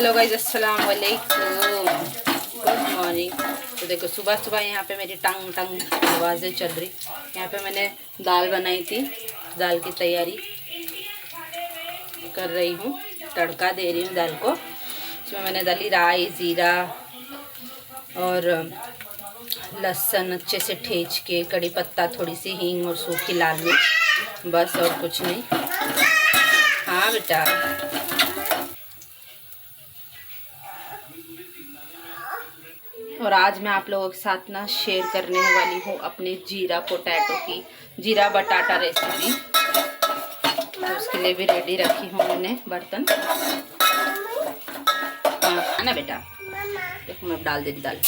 Hello guys, अस्सलाम वालेकुम, good morning. तो देखो सुबह सुबह यहाँ पे मेरी टंग टंग आवाज़ें चल रही। यहाँ पे मैंने दाल बनाई थी, दाल की तैयारी कर रही हूँ, तड़का दे रही हूँ दाल को। इसमें मैंने डाली राई, ज़ीरा और लहसुन अच्छे से ठेच के, कड़ी पत्ता, थोड़ी सी हींग और सूखी लाल मिर्च, बस और कुछ नहीं। हाँ बेटा। और आज मैं आप लोगों के साथ ना शेयर करने वाली हूँ अपने जीरा पोटैटो की, जीरा बटाटा रेसिपी। तो उसके लिए भी रेडी रखी हूँ मैंने बर्तन। हाँ ना बेटा, देखो मैं डाल दे दी दाल।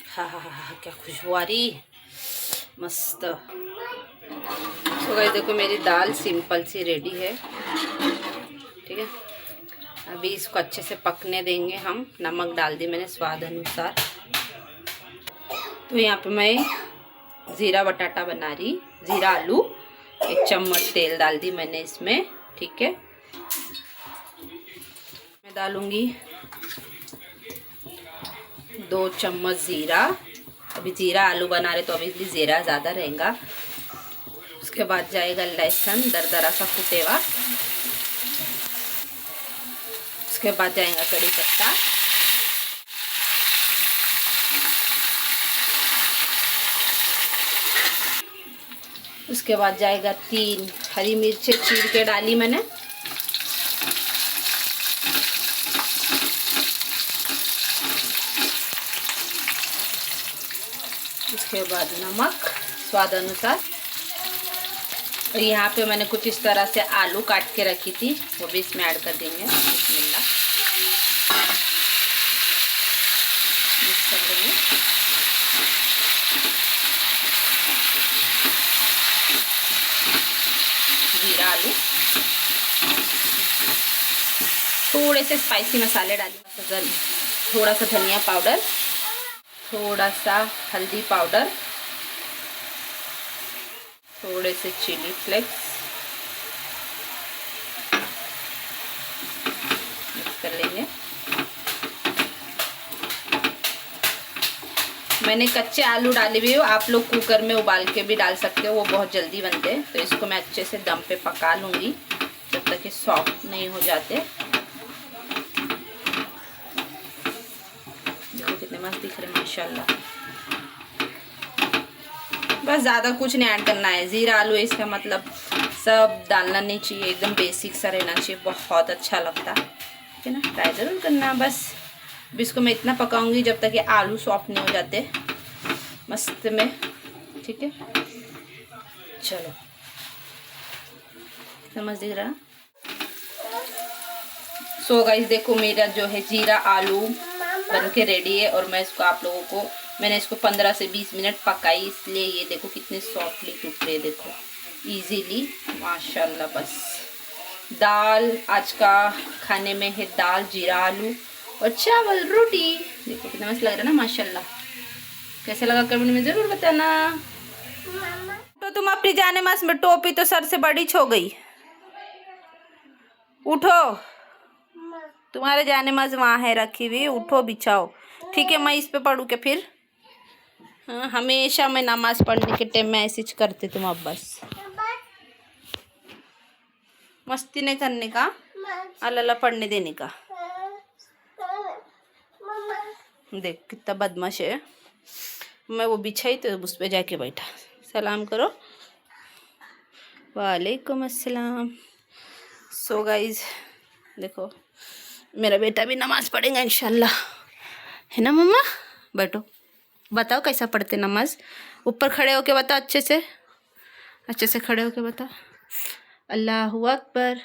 हाँ हाँ हाँ हाँ, क्या खुशबू आ रही, मस्त। तो गाइस देखो मेरी दाल सिंपल सी रेडी है, ठीक है। अभी इसको अच्छे से पकने देंगे हम। नमक डाल दी मैंने स्वाद अनुसार। तो यहाँ पे मैं ज़ीरा बटाटा बना रही, ज़ीरा आलू। 1 चम्मच तेल डाल दी मैंने इसमें, ठीक है। मैं डालूँगी 2 चम्मच ज़ीरा। अभी ज़ीरा आलू बना रहे तो अभी ज़ीरा ज़्यादा रहेगा। उसके बाद जाएगा लहसुन दरदरा सा कुटे हुआ। उसके बाद जाएगा कड़ी पत्ता। उसके बाद जाएगा 3 हरी मिर्चें चीर के डाली मैंने। उसके बाद नमक स्वाद अनुसार। और यहाँ पे मैंने कुछ इस तरह से आलू काट के रखी थी, वो भी इसमें ऐड कर देंगे। बिस्मिल्लाह, मिक्स कर देंगे। जीरा आलू, थोड़े से स्पाइसी मसाले डाली, थोड़ा सा धनिया पाउडर, थोड़ा सा हल्दी पाउडर, थोड़े से चिली फ्लेक्स, मिक्स कर लेंगे। मैंने कच्चे आलू डाले हुए हो, आप लोग कुकर में उबाल के भी डाल सकते हो, वो बहुत जल्दी बनते हैं। तो इसको मैं अच्छे से दम पे पका लूँगी जब तक ये सॉफ्ट नहीं हो जाते। देखो कितने मस्त दिख रहे हैं माशाल्लाह। बस ज़्यादा कुछ नहीं ऐड करना है। ज़ीरा आलू इसका मतलब सब डालना नहीं चाहिए, एकदम बेसिक सा रहना चाहिए, बहुत अच्छा लगता है, ठीक है ना। ट्राई ज़रूर करना। बस अब इसको मैं इतना पकाऊंगी जब तक ये आलू सॉफ्ट नहीं हो जाते मस्त में, ठीक है। चलो, समझ दिख रहा। सो गाइस देखो मेरा जो है जीरा आलू बन के रेडी है। और मैं इसको आप लोगों को, मैंने इसको 15 से 20 मिनट पकाई, इसलिए ये देखो कितने सॉफ्टली टूट रहे, देखो इजीली माशाल्लाह। बस दाल आज का खाने में है दाल, जीरा आलू और चावल रोटी। देखो कितना मस्त लग रहा है ना माशाल्लाह। कैसे लगा कमेंट में ज़रूर बताना। तो तुम अपनी जाने मास में टोपी तो सर से बड़ी छो गई, उठो। तुम्हारे जाने मास वहाँ है रखी हुई, उठो बिछाओ, ठीक है। मैं इस पे पढ़ूँ क्या फिर? हाँ, हमेशा मैं नमाज पढ़ने के टाइम में ऐसे करते तुम। अब बस मस्ती नहीं करने का, अल्लाह पढ़ने देने का। देख कितना बदमाश है। मैं वो बिछाई तो उस पर जाके बैठा। सलाम करो। वालेकुम अस्सलाम। सो गाइज देखो मेरा बेटा भी नमाज़ पढ़ेगा इंशाल्लाह, है ना मम्मा? बैठो, बताओ कैसा पढ़ते नमाज। ऊपर खड़े होके बताओ, अच्छे से खड़े होके बताओ। अल्लाहु अकबर।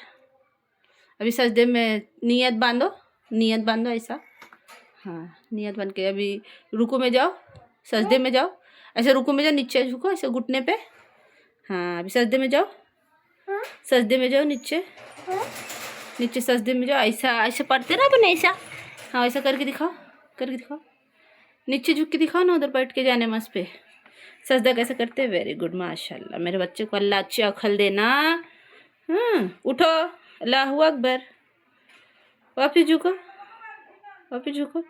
अभी सजदे में नियत बांधो ऐसा। हाँ, नियत बन के अभी रुकू में जाओ, सजदे में जाओ। ऐसे रुकू में जाओ, नीचे झुको ऐसे घुटने पे। हाँ, अभी सजदे में जाओ, सजदे में जाओ, नीचे सजदे में जाओ। ऐसा पढ़ते ना अपन, ऐसा। हाँ, ऐसा करके दिखाओ, नीचे झुक के दिखाओ ना, उधर बैठ के जाने मस पे सजदा कैसे करते हैं। वेरी गुड माशाल्लाह। मेरे बच्चे को अल्लाह अच्छी अकल देना। उठो, अल्लाहू अकबर। वापिस झुको, वापिस झुको।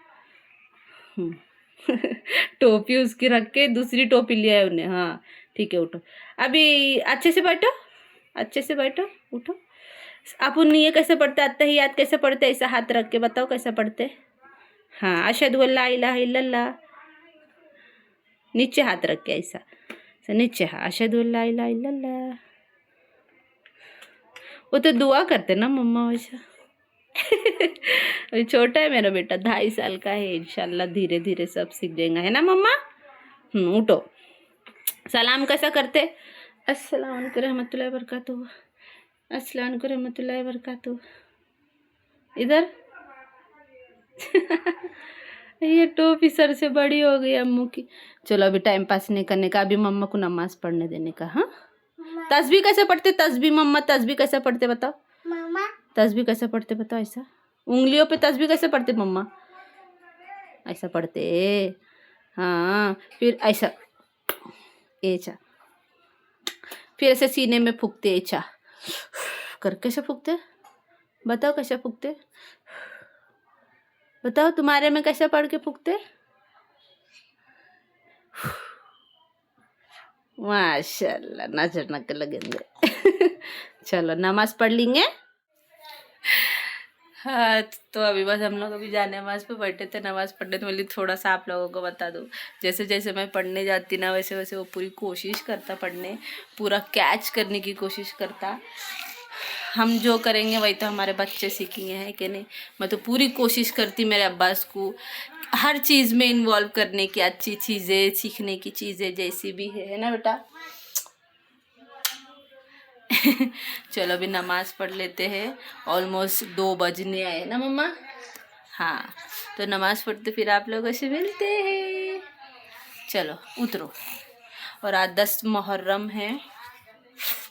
टोपी उसकी रख के दूसरी टोपी लिया है उन्हें। हाँ ठीक है, उठो अभी, अच्छे से बैठो, अच्छे से बैठो, उठो। आप उन ये कैसे पढ़ते, अत्तहियात कैसे पढ़ते, ऐसा हाथ रख के बताओ कैसे पढ़ते। हाँ, अशहदु अल्ला इलाहा इल्लल्लाह, नीचे हाथ रख के ऐसा नीचे। हाँ, अशहदु अल्ला इलाहा इल्लल्लाह। वो तो दुआ करते ना मम्मा वैसा। अभी छोटा है मेरा बेटा, 2.5 साल का है। इंशाल्लाह धीरे धीरे सब सीख जाएगा, है ना मम्मा। उठो। सलाम कैसा करते, अस्सलाम वालेकुम रहमतुल्लाहि व बरकातुहू, अस्सलाम वालेकुम रहमतुल्लाहि व बरकातुहू। इधर। ये टोपी सर से बड़ी हो गई अम्मू की। चलो अभी टाइम पास नहीं करने का, अभी मम्मा को नमाज पढ़ने देने का। हाँ, तस्बीह कैसे पढ़ते, तस्बीह मम्मा, तस्बीह कैसे पढ़ते बताओ मम्मा, तस्बीह कैसे पढ़ते बताओ। ऐसा उंगलियों पे तस्बीह कैसे पढ़ते मम्मा, ऐसा पढ़ते। हाँ, फिर ऐसा ऐसा, फिर ऐसे सीने में फूकते, ऐसा कर कैसे फूकते बताओ, कैसे फूकते बताओ, तुम्हारे में कैसे पढ़ के फूकते। माशाल्लाह, नजर न लगेंगे। चलो नमाज पढ़ लेंगे। हाँ, तो अभी बस हम लोग अभी जाने नमाज पे बैठे थे, नमाज पढ़ने। तो बोली थोड़ा सा आप लोगों को बता दूँ, जैसे जैसे मैं पढ़ने जाती ना, वैसे वैसे वो पूरी कोशिश करता पढ़ने, पूरा कैच करने की कोशिश करता। हम जो करेंगे वही तो हमारे बच्चे सीखेंगे, है कि नहीं। मैं तो पूरी कोशिश करती मेरे अब्बास को हर चीज़ में इन्वॉल्व करने की, अच्छी चीज़ें सीखने की, चीज़ें जैसी भी है ना बेटा। चलो अभी नमाज पढ़ लेते हैं, ऑलमोस्ट 2 बजने आए ना मम्मा। हाँ, तो नमाज पढ़ते फिर आप लोगों से मिलते हैं। चलो उतरो। और आज 10 मुहर्रम है।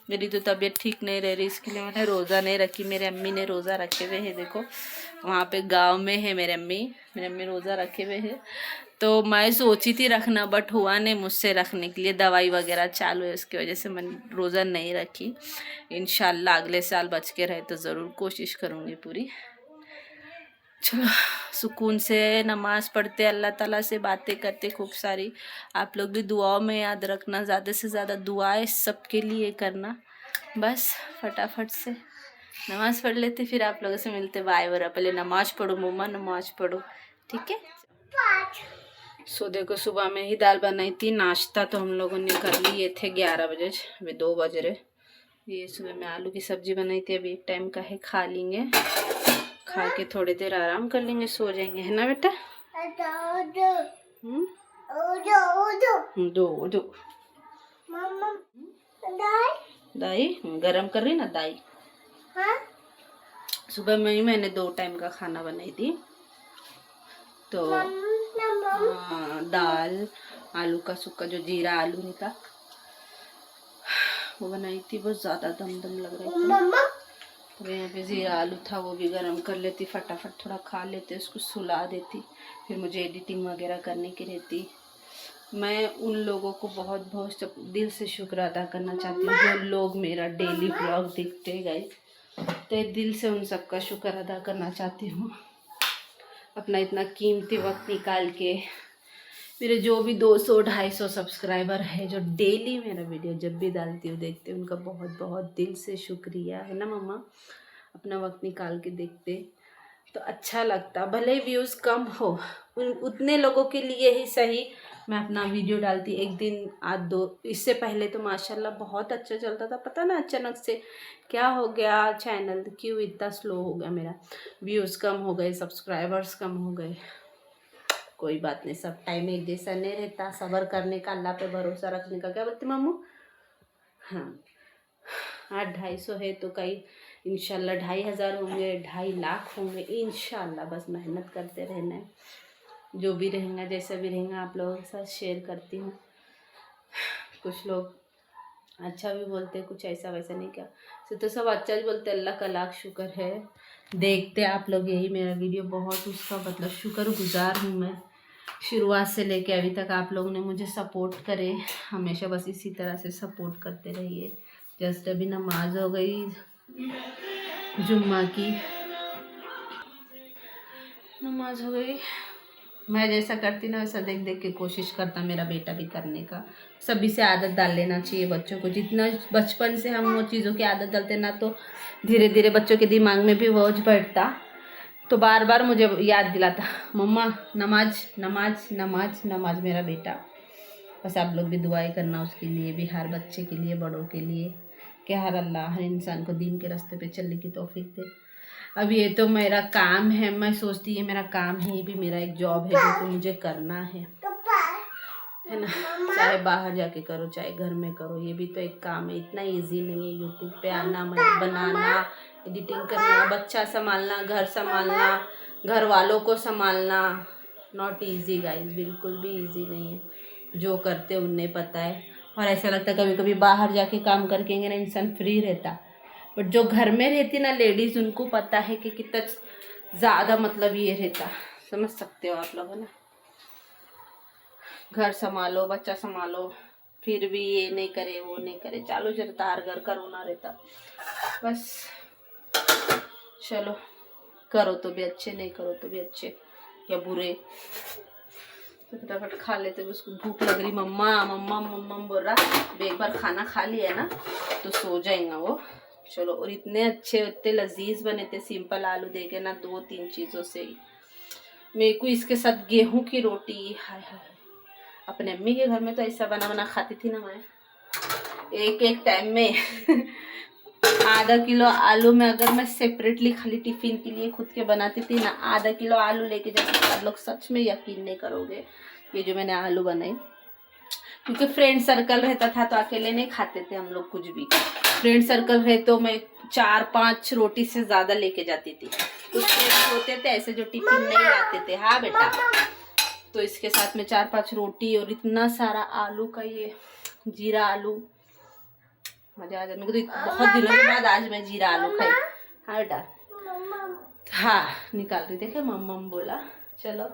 मेरी तो तबीयत ठीक नहीं रह रही, इसके लिए मैंने रोज़ा नहीं रखी। मेरे अम्मी ने रोज़ा रखे हुए हैं, देखो वहाँ पे गांव में है मेरे अम्मी रोज़ा रखे हुए हैं। तो मैं सोची थी रखना, बट हुआ नहीं मुझसे रखने के लिए, दवाई वगैरह चालू है, उसकी वजह से मैंने रोज़ा नहीं रखी। इंशाल्लाह अगले साल बच के रहे तो ज़रूर कोशिश करूँगी पूरी। चलो सुकून से नमाज पढ़ते, अल्लाह ताला से बातें करते खूब सारी। आप लोग भी दुआओं में याद रखना, ज़्यादा से ज़्यादा दुआएं सबके लिए करना। बस फटाफट से नमाज पढ़ लेते, फिर आप लोगों से मिलते। बाय वरा, पहले नमाज पढ़ो मम्मा, नमाज पढ़ो, ठीक है। सो देखो सुबह में ही दाल बनाई थी, नाश्ता तो हम लोगों ने कर लिए थे 11 बजे, अभी 2 बज रहे। ये सुबह में आलू की सब्जी बनाई थी, अभी एक टाइम का है, खा लेंगे, खा के थोड़ी देर आराम कर लेंगे, सो जाएंगे, है ना बेटा। दो दाई गरम कर रही ना दाई। हाँ? सुबह में ही मैंने 2 टाइम का खाना बनाई थी, तो दाल, आलू का सूखा जो जीरा आलू रहता वो बनाई थी, बहुत ज़्यादा दम लग रही थी। तो यहाँ पे जीरा आलू था, वो भी गरम कर लेती, फटाफट थोड़ा खा लेते, उसको सुला देती, फिर मुझे एडिटिंग वगैरह करने की रहती। मैं उन लोगों को बहुत बहुत दिल से शुक्र अदा करना चाहती हूँ जो लोग मेरा डेली ब्लॉग देखते गए, तो दिल से उन सबका शुक्र अदा करना चाहती हूँ। अपना इतना कीमती वक्त निकाल के मेरे जो भी 200-250 सब्सक्राइबर है, जो डेली मेरा वीडियो जब भी डालती हूँ देखते हैं, उनका बहुत बहुत दिल से शुक्रिया, है ना मम्मा। अपना वक्त निकाल के देखते तो अच्छा लगता, भले व्यूज़ कम हो, उतने लोगों के लिए ही सही मैं अपना वीडियो डालती। एक दिन आज 2, इससे पहले तो माशाल्लाह बहुत अच्छा चलता था, पता ना अचानक से क्या हो गया, चैनल क्यों इतना स्लो हो गया मेरा, व्यूज़ कम हो गए, सब्सक्राइबर्स कम हो गए। कोई बात नहीं, सब टाइम एक जैसा नहीं रहता, सब्र करने का, अल्लाह पे भरोसा रखने का। क्या बोलते मामू। हाँ, 800-250 है तो कई इंशाल्लाह 2500 होंगे, 2.5 लाख होंगे इंशाल्लाह। बस मेहनत करते रहना है, जो भी रहेगा जैसा भी रहेगा आप लोगों के साथ शेयर करती हूँ। कुछ लोग अच्छा भी बोलते, कुछ ऐसा वैसा नहीं, क्या तो सब अच्छा ही बोलते, अल्लाह का लाख शुक्र है। देखते आप लोग यही मेरा वीडियो, बहुत उसका मतलब शुक्रगुजार हूँ मैं। शुरुआत से लेके अभी तक आप लोगों ने मुझे सपोर्ट करे हमेशा, बस इसी तरह से सपोर्ट करते रहिए। जस्ट अभी नमाज हो गई, जुम्मा की नमाज हो गई। मैं जैसा करती ना वैसा देख देख के कोशिश करता मेरा बेटा भी करने का। सभी से आदत डाल लेना चाहिए बच्चों को। जितना बचपन से हम वो चीज़ों की आदत डालते ना तो धीरे धीरे बच्चों के दिमाग में भी बोझ बढ़ता। तो बार बार मुझे याद दिलाता, मम्मा नमाज नमाज नमाज नमाज मेरा बेटा। बस आप लोग भी दुआएं करना उसके लिए भी, हर बच्चे के लिए, बड़ों के लिए, कि हर अल्लाह हर इंसान को दीन के रास्ते पे चलने की तौफीक दे। अब ये तो मेरा काम है, मैं सोचती है मेरा काम है, ये भी मेरा एक जॉब है जो कि मुझे करना है ना। चाहे बाहर जाके करो चाहे घर में करो, ये भी तो एक काम है। इतना इजी नहीं है यूट्यूब पे आना, बनाना, एडिटिंग करना, बच्चा संभालना, घर संभालना, घर वालों को संभालना। नॉट इजी गाइज, बिल्कुल भी इजी नहीं है। जो करते उन्हें पता है। और ऐसा लगता है कभी कभी बाहर जाके काम करके ना इंसान फ्री रहता, बट जो घर में रहती ना लेडीज़, उनको पता है कि कितना ज़्यादा मतलब ये रहता। समझ सकते हो आप लोग, है ना। घर संभालो, बच्चा संभालो, फिर भी ये नहीं करे वो नहीं करे, चालू चलता हर घर का रोना रहता। बस चलो, करो तो भी अच्छे, नहीं करो तो भी अच्छे या बुरे। तो फटाफट खा लेते, उसको भूख लग रही, मम्मा मम्मा मम्मा बोल रहा। एक बार खाना खा लिया ना तो सो जाएगा वो। चलो, और इतने अच्छे इतने लजीज बने थे, सिंपल आलू देके ना 2-3 चीज़ों से ही। मेरे को इसके साथ गेहूं की रोटी, हाय हाय। अपने अम्मी के घर में तो ऐसा बना बना खाती थी ना मैं, एक एक टाइम में आधा किलो आलू में अगर मैं सेपरेटली खाली टिफिन के लिए खुद के बनाती थी ना, आधा किलो आलू लेके जाती थी। आप लोग सच में यकीन नहीं करोगे ये जो मैंने आलू बनाए, क्योंकि फ्रेंड सर्कल रहता था तो अकेले नहीं खाते थे हम लोग कुछ भी। फ्रेंड सर्कल रहे तो मैं 4-5 रोटी से ज़्यादा लेके जाती थी। कुछ फ्रेंड्स होते थे ऐसे जो टिफिन नहीं लाते थे, हाँ बेटा, तो इसके साथ में 4-5 रोटी और इतना सारा आलू का ये जीरा आलू, मजा आ जाए। मेरे को तो बहुत दिनों के बाद आज मैं जीरा आलू खाई। हाँ बेटा, हाँ निकाल रही, देखे मम्मा बोला। चलो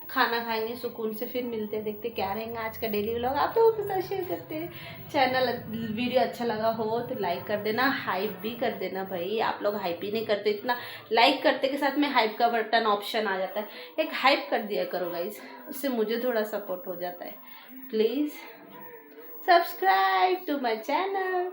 खाना खाएंगे सुकून से, फिर मिलते, देखते क्या रहेंगे आज का डेली व्लॉग। आप लोगों के साथ शेयर करते हैं। चैनल वीडियो अच्छा लगा हो तो लाइक कर देना, हाइप भी कर देना भाई। आप लोग हाइप ही नहीं करते, इतना लाइक करते के साथ में हाइप का बटन ऑप्शन आ जाता है, एक हाइप कर दिया करो गाइज, उससे मुझे थोड़ा सपोर्ट हो जाता है। Please subscribe to my channel.